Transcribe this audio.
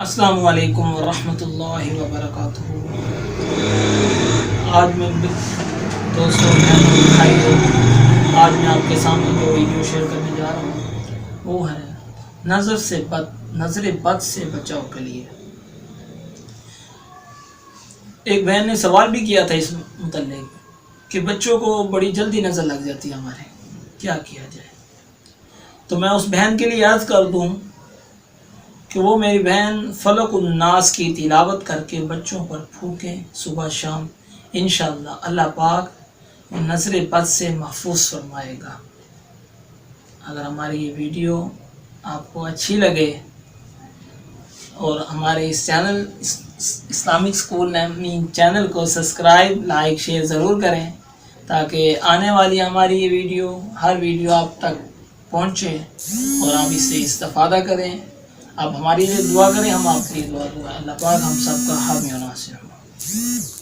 السلام علیکم ورحمۃ اللہ وبرکاتہ۔ آج میں دوستوں آج میں آپ کے سامنے جو ویڈیو شیئر کرنے جا رہا ہوں وہ ہے نظر بد سے بچاؤ کے لیے۔ ایک بہن نے سوال بھی کیا تھا اس متعلق کہ بچوں کو بڑی جلدی نظر لگ جاتی ہے ہمارے، کیا کیا جائے؟ تو میں اس بہن کے لیے عرض کر دوں کہ وہ میری بہن فلق الناس کی تلاوت کر کے بچوں پر پھونکیں صبح شام، انشاءاللہ اللہ پاک نظر بد سے محفوظ فرمائے گا۔ اگر ہماری یہ ویڈیو آپ کو اچھی لگے اور ہمارے اس channel Islamic school name channel کو سبسکرائب لائک شیئر ضرور کریں تاکہ آنے والی ہماری یہ ہر ویڈیو آپ تک پہنچے اور آپ اس سے استفادہ کریں۔ آپ ہماری لیے دعا کریں، ہم آپ کے لیے دعا کریں۔ اللہ پاک ہم سب کا حامی و ناصر ہو۔